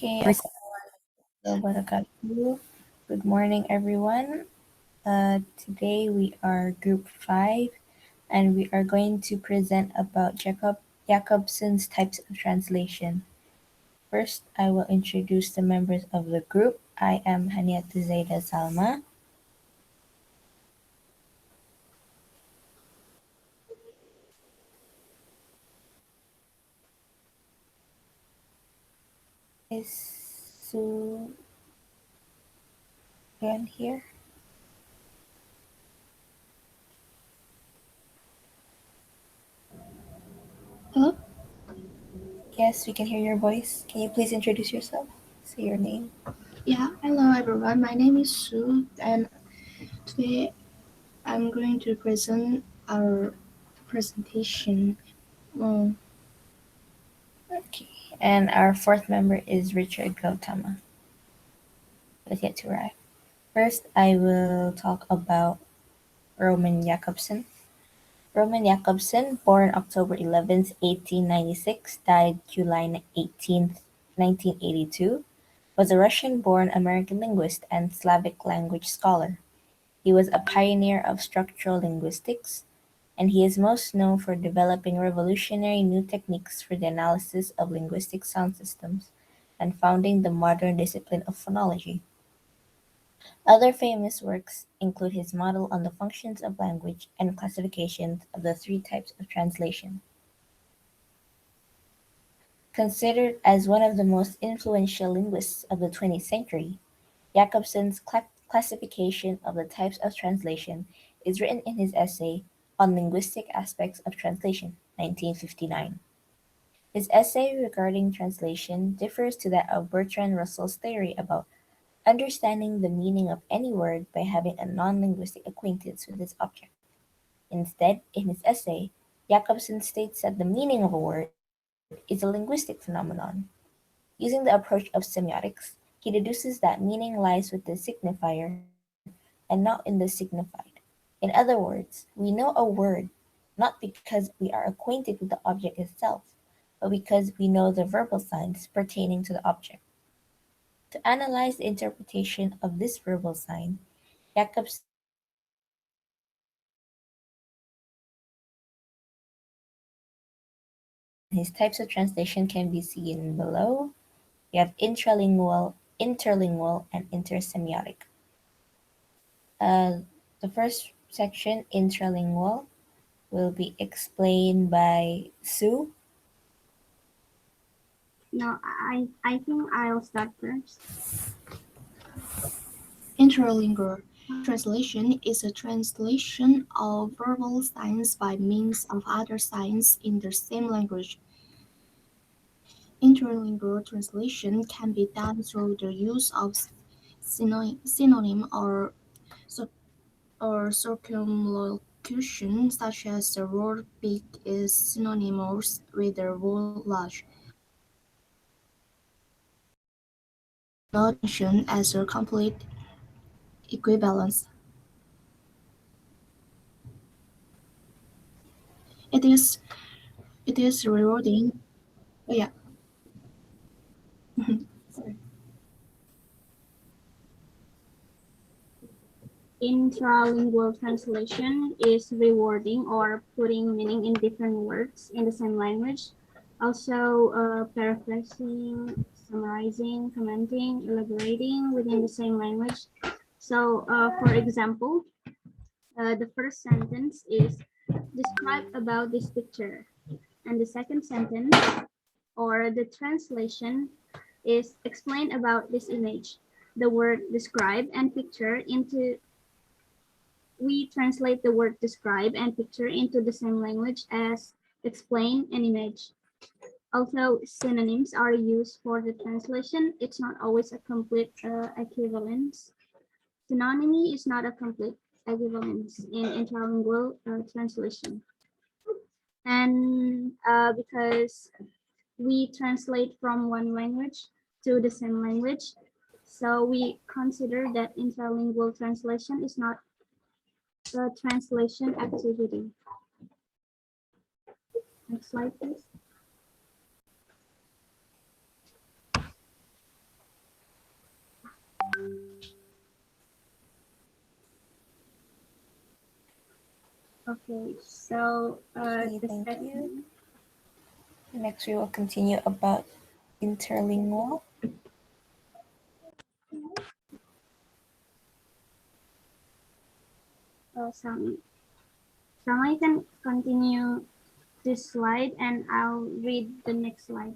Okay, good morning, everyone. Today we are Group 5, and we are going to present about Jakobson's types of translation. First, I will introduce the members of the group. I am Haniat Zaida Salma. Is Sue here? Hello? Yes, we can hear your voice. Can you please introduce yourself? Say your name. Yeah, hello everyone. My name is Sue, and today I'm going to present our presentation. Well, Okay. And our fourth member is Richard Gautama. Let's get to arrive. First, I will talk about Roman Jakobson. Roman Jakobson, born October 11th, 1896, died July 18th, 1982, was a Russian-born American linguist and Slavic language scholar. He was a pioneer of structural linguistics, and he is most known for developing revolutionary new techniques for the analysis of linguistic sound systems and founding the modern discipline of phonology. Other famous works include his model on the functions of language and classifications of the three types of translation. Considered as one of the most influential linguists of the 20th century, Jakobson's classification of the types of translation is written in his essay on linguistic aspects of translation, 1959. His essay regarding translation differs to that of Bertrand Russell's theory about understanding the meaning of any word by having a non-linguistic acquaintance with its object. Instead, in his essay, Jakobson states that the meaning of a word is a linguistic phenomenon. Using the approach of semiotics, he deduces that meaning lies with the signifier and not in the signified. In other words, we know a word not because we are acquainted with the object itself, but because we know the verbal signs pertaining to the object. To analyze the interpretation of this verbal sign, Jakobson uses three methods. And his types of translation can be seen below. We have intralingual, interlingual, and intersemiotic. Uh, the first section, intralingual, will be explained by Sue. No, I think I'll start first. interlingual translation is a translation of verbal signs by means of other signs in the same language. Interlingual translation can be done through the use of synonym or circumlocution, such as the word big is synonymous with the word large. Not mentioned as a complete equivalence. It is it is rewarding. Oh yeah. Sorry. Intralingual translation is rewarding or putting meaning in different words in the same language. Also, paraphrasing, summarizing, commenting, elaborating within the same language. So, for example, the first sentence is describe about this picture, and the second sentence or the translation is explain about this image. The word describe and picture into we translate the word describe and picture into the same language as explain and image. Also, synonyms are used for the translation. It's not always a complete equivalence. Synonymy is not a complete equivalence in interlingual translation. And because we translate from one language to the same language, so we consider that interlingual translation is not a translation activity. Next slide, please. Okay, so Okay, the thank you. second, Next, we will continue about interlingual. Sama, you can continue this slide and I'll read the next slide.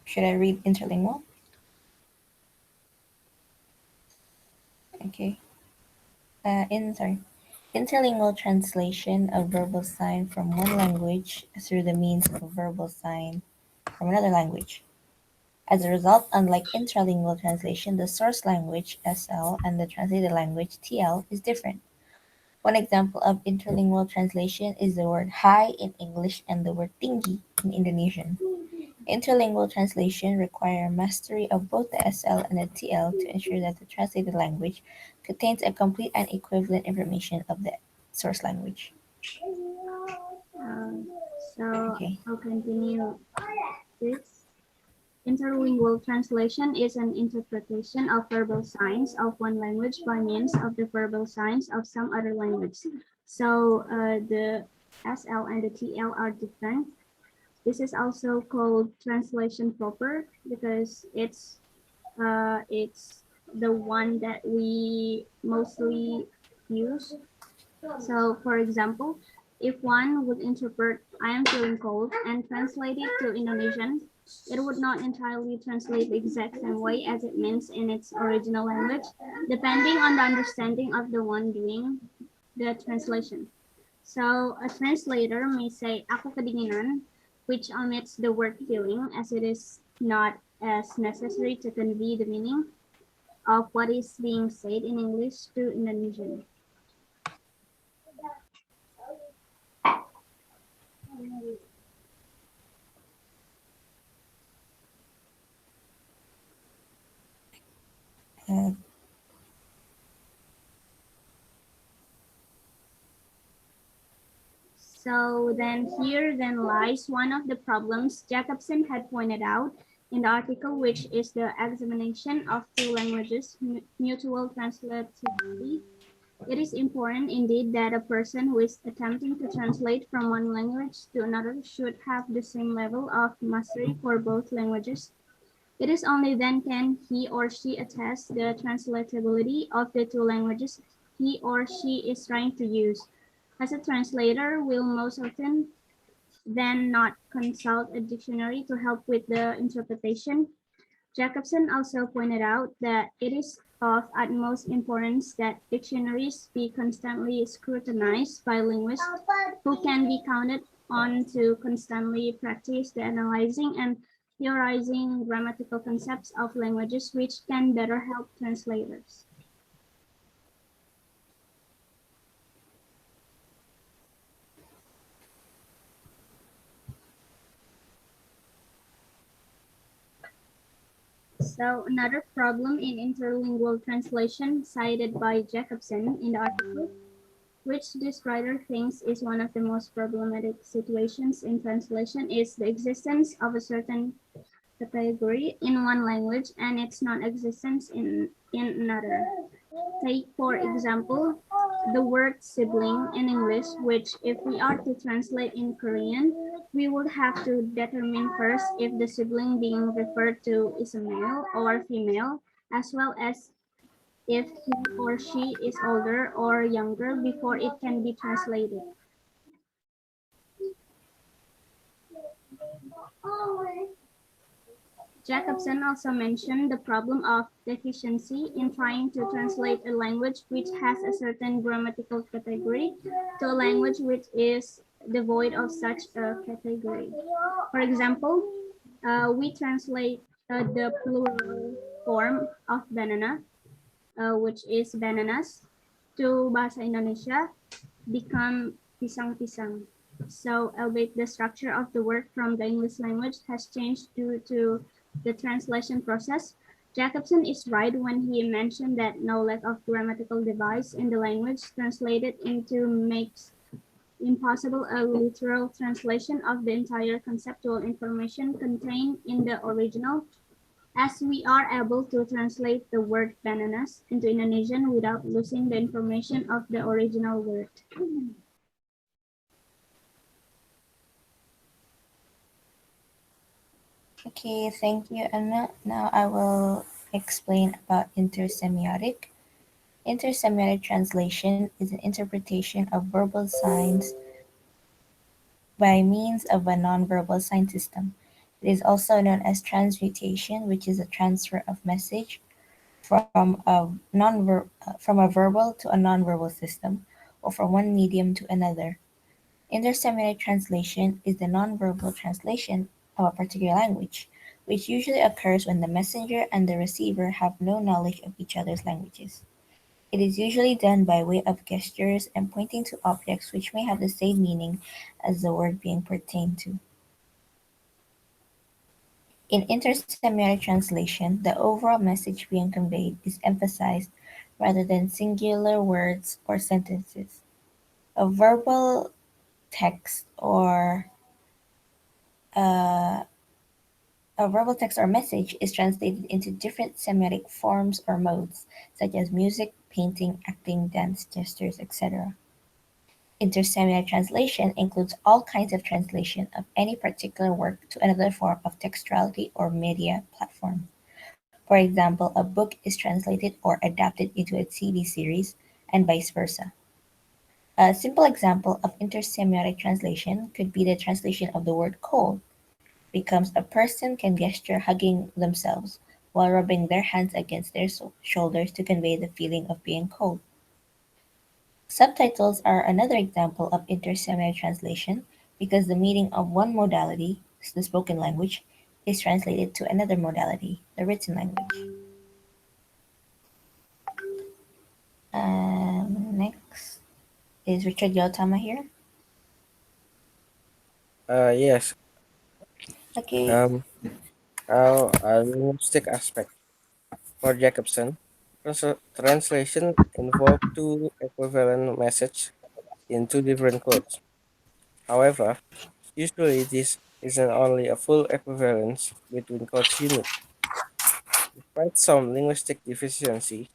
Should I read interlingual? Okay. Interlingual translation of verbal sign from one language through the means of a verbal sign from another language. As a result, unlike intralingual translation, the source language (SL) and the translated language (TL) is different. One example of interlingual translation is the word "hi" in English and the word "tinggi" in Indonesian. Interlingual translation require mastery of both the SL and the TL to ensure that the translated language contains a complete and equivalent information of the source language. Uh, so Okay. I'll continue this. Interlingual translation is an interpretation of verbal signs of one language by means of the verbal signs of some other language. So the SL and the TL are different. This is also called translation proper because it's the one that we mostly use. So, for example, if one would interpret "I am feeling cold" and translate it to Indonesian, it would not entirely translate the exact same way as it means in its original language, depending on the understanding of the one doing the translation. So, a translator may say "aku kedinginan," which omits the word feeling as it is not as necessary to convey the meaning of what is being said in English to Indonesian. Uh, So then lies one of the problems Jakobson had pointed out in the article, which is the examination of two languages' mutual translativity. It is important indeed that a person who is attempting to translate from one language to another should have the same level of mastery for both languages. It is only then can he or she attest the translatability of the two languages he or she is trying to use. As a translator will most often then not consult a dictionary to help with the interpretation. Jakobson also pointed out that it is of utmost importance that dictionaries be constantly scrutinized by linguists who can be counted on to constantly practice the analyzing and theorizing grammatical concepts of languages, which can better help translators. So another problem in interlingual translation cited by Jakobson in the article, which this writer thinks is one of the most problematic situations in translation, is the existence of a certain category in one language and its non-existence in another. Take, for example, the word sibling in English, which if we are to translate in Korean, we would have to determine first if the sibling being referred to is a male or female, as well as if he or she is older or younger before it can be translated. Jakobson also mentioned the problem of deficiency in trying to translate a language which has a certain grammatical category to a language which is devoid of such a category. For example, we translate the plural form of banana, which is bananas, to Bahasa Indonesia, become pisang-pisang. So, albeit the structure of the word from the English language has changed due to the translation process, Jakobson is right when he mentioned that no lack of grammatical device in the language translated into makes impossible a literal translation of the entire conceptual information contained in the original. as we are able to translate the word bananas into Indonesian without losing the information of the original word. Okay, thank you, Anna. Now I will explain about intersemiotic. Intersemiotic translation is an interpretation of verbal signs by means of a nonverbal sign system. It is also known as transmutation, which is a transfer of message from a verbal to a nonverbal system, or from one medium to another. Intersemiotic translation is the nonverbal translation of a particular language, which usually occurs when the messenger and the receiver have no knowledge of each other's languages. It is usually done by way of gestures and pointing to objects which may have the same meaning as the word being pertained to. In intersemiotic translation, the overall message being conveyed is emphasized rather than singular words or sentences. A verbal text or uh, a verbal text or message is translated into different semiotic forms or modes, such as music, painting, acting, dance, gestures, etc. Intersemiotic translation includes all kinds of translation of any particular work to another form of textuality or media platform. For example, a book is translated or adapted into a TV series, and vice versa. A simple example of intersemiotic translation could be the translation of the word cold becomes a person can gesture hugging themselves while rubbing their hands against their shoulders to convey the feeling of being cold. Subtitles are another example of intersemiotic translation because the meaning of one modality, the spoken language, is translated to another modality, the written language. Next is Richard Yotama here. Yes. Okay, Um, how a linguistic aspect for Jakobson, translation involved two equivalent messages in two different codes. However, usually this isn't only a full equivalence between codes units. Despite some linguistic deficiency,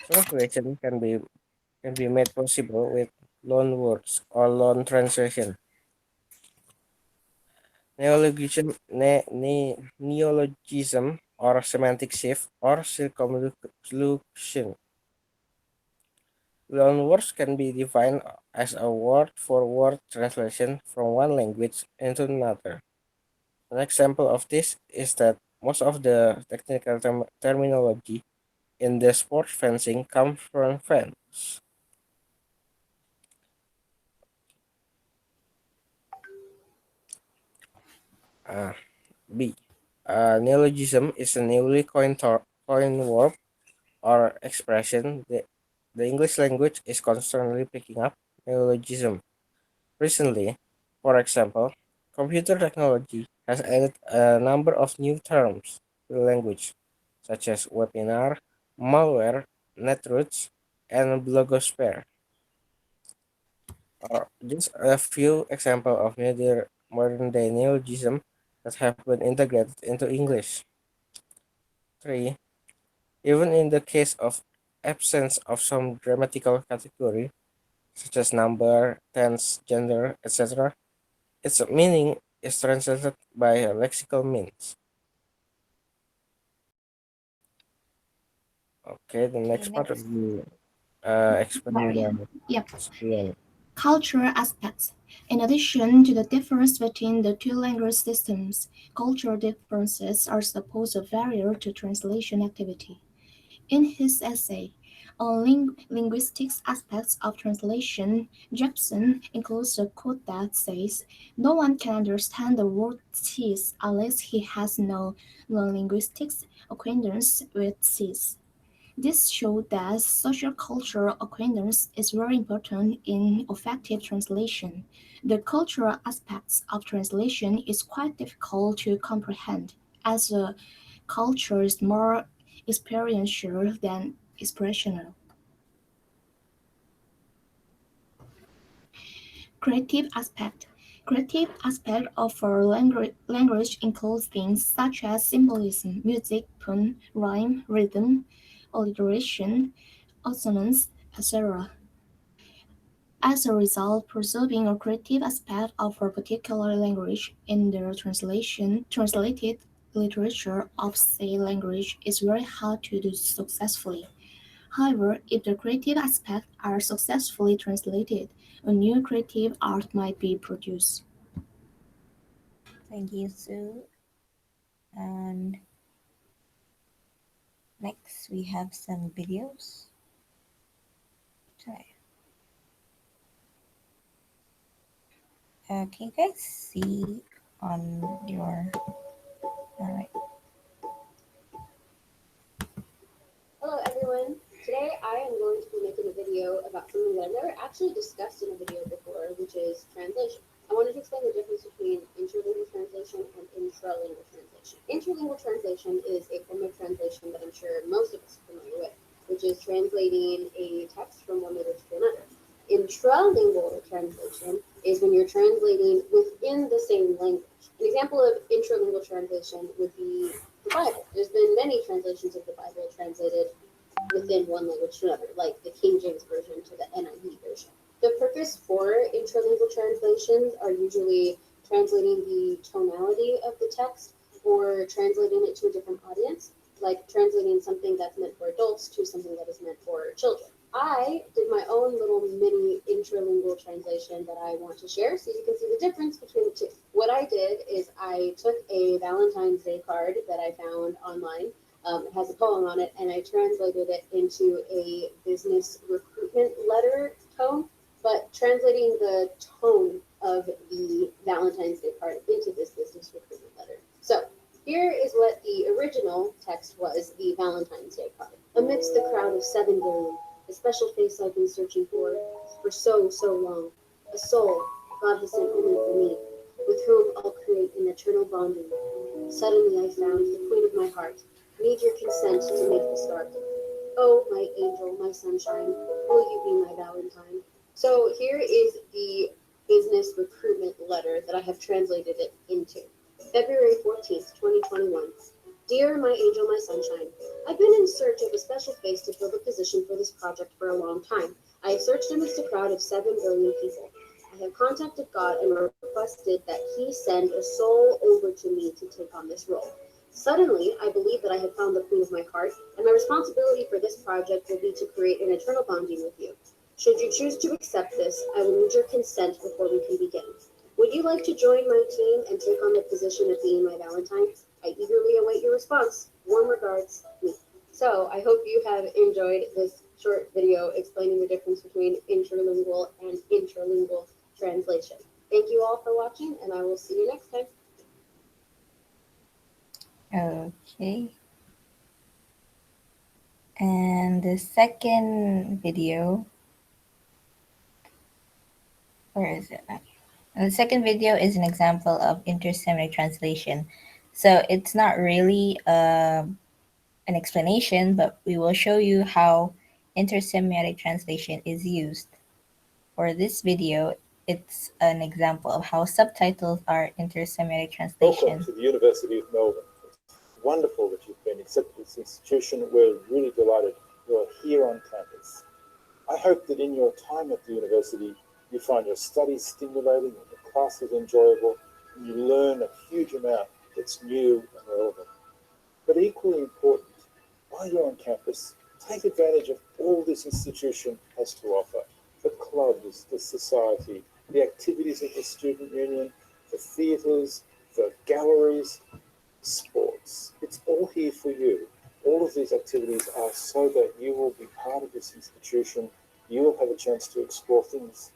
translation can be made possible with loan words or loan translation. Neologism or semantic shift or circumlocution. Loanwords can be defined as a word-for-word translation from one language into another. An example of this is that most of the technical terminology in the sport fencing comes from France. Uh, B. Neologism is a newly coined word or expression. The English language is constantly picking up neologism. Recently, for example, computer technology has added a number of new terms to the language, such as webinar, malware, netroots, and blogosphere, are just a few examples of modern day neologism that have been integrated into English. 3. Even in the case of absence of some grammatical category, such as number, tense, gender, etc., its meaning is translated by lexical means. Okay, the okay, next part will next. be explaining Maria. the Yep. SPL. Cultural aspects. In addition to the difference between the two language systems, cultural differences are supposed a barrier to translation activity. In his essay on linguistics aspects of translation, Jakobson includes a quote that says, "No one can understand the word cheese unless he has no linguistics acquaintance with cheese." This shows that social cultural acquaintance is very important in effective translation. The cultural aspects of translation is quite difficult to comprehend, as a culture is more experiential than expressional. Creative aspect. Creative aspect of our language includes things such as symbolism, music, pun, rhyme, rhythm, alliteration, assonance, etc. As a result, preserving a creative aspect of a particular language in the translated literature of said language is very hard to do successfully. However, if the creative aspects are successfully translated, a new creative art might be produced. Thank you, Sue. And next we have some videos. Okay. Can you guys see on your... Alright. Hello everyone! Today I am going to be making a video about something that I've never actually discussed in a video before, which is translation. I wanted to explain the difference between interlingual translation and intralingual translation. Interlingual translation is a form of translation that I'm sure most of us are familiar with, which is translating a text from one language to another. Intralingual translation is when you're translating within the same language. An example of intralingual translation would be the Bible. There's been many translations of the Bible translated within one language to another, like the King James Version to the NIV version. The purpose for intralingual translations are usually translating the tonality of the text or translating it to a different audience, like translating something that's meant for adults to something that is meant for children. I did my own little mini intralingual translation that I want to share so you can see the difference between the two. What I did is I took a Valentine's Day card that I found online. It has a poem on it, and I translated it into a business recruitment letter tone, but translating the tone of the Valentine's Day card into this business recruitment letter. So here is what the original text was, the Valentine's Day card. Amidst the crowd of 7 billion, a special face I've been searching for so long. A soul God has sent only for me, with whom I'll create an eternal bonding. Suddenly I found the queen of my heart. Need your consent to make the start. Oh, my angel, my sunshine, will you be my Valentine? So here is the business recruitment letter that I have translated it into. February 14th, 2021. Dear my angel, my sunshine, I've been in search of a special face to fill the position for this project for a long time. I have searched amidst a crowd of 7 billion people. I have contacted God and requested that He send a soul over to me to take on this role. Suddenly, I believe that I have found the queen of my heart, and my responsibility for this project will be to create an eternal bonding with you. Should you choose to accept this, I will need your consent before we can begin. Would you like to join my team and take on the position of being my Valentine? I eagerly await your response. Warm regards, me. So I hope you have enjoyed this short video explaining the difference between interlingual and intralingual translation. Thank you all for watching, and I will see you next time. Okay. And the second video, where is it? And the second video is an example of intersemiotic translation. So it's not really an explanation, but we will show you how intersemiotic translation is used. For this video, it's an example of how subtitles are intersemiotic translation. Welcome to the University of Melbourne. It's wonderful that you've been accepted to this institution. We're really delighted you're here on campus. I hope that in your time at the university, you find your studies stimulating and the classes enjoyable, and you learn a huge amount that's new and relevant. But equally important, while you're on campus, take advantage of all this institution has to offer. The clubs, the society, the activities of the student union, the theatres, the galleries, sports. It's all here for you. All of these activities are so that you will be part of this institution. You will have a chance to explore things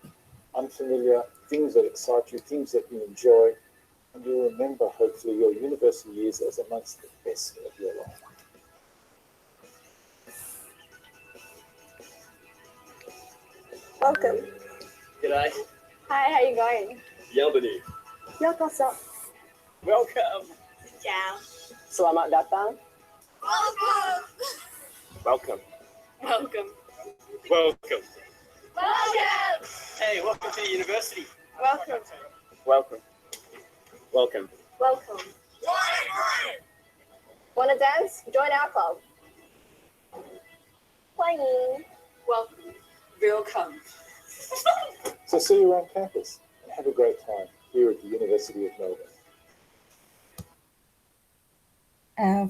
unfamiliar, things that excite you, things that you enjoy, and you'll remember, hopefully, your university years as amongst the best of your life. Welcome. G'day. Hi, how you going? Bienvenue. Jakobson. Welcome. Ciao. Selamat datang. Welcome. Welcome. Welcome. Welcome. Hey, welcome to the university. Welcome. Welcome. Welcome. Welcome. Wanna dance? Join our club. 欢迎. Welcome. Welcome. So see you around campus and have a great time here at the University of Melbourne.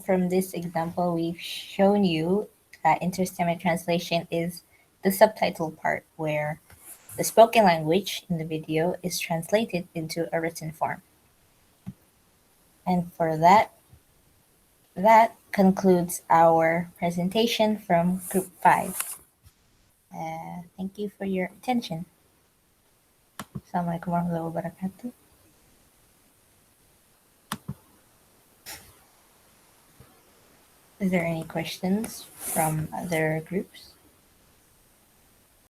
From this example, we've shown you that intersemic translation is the subtitle part where the spoken language in the video is translated into a written form. And for that concludes our presentation from Group 5. Thank you for your attention. Assalamualaikum warahmatullahi wabarakatuh. Is there any questions from other groups?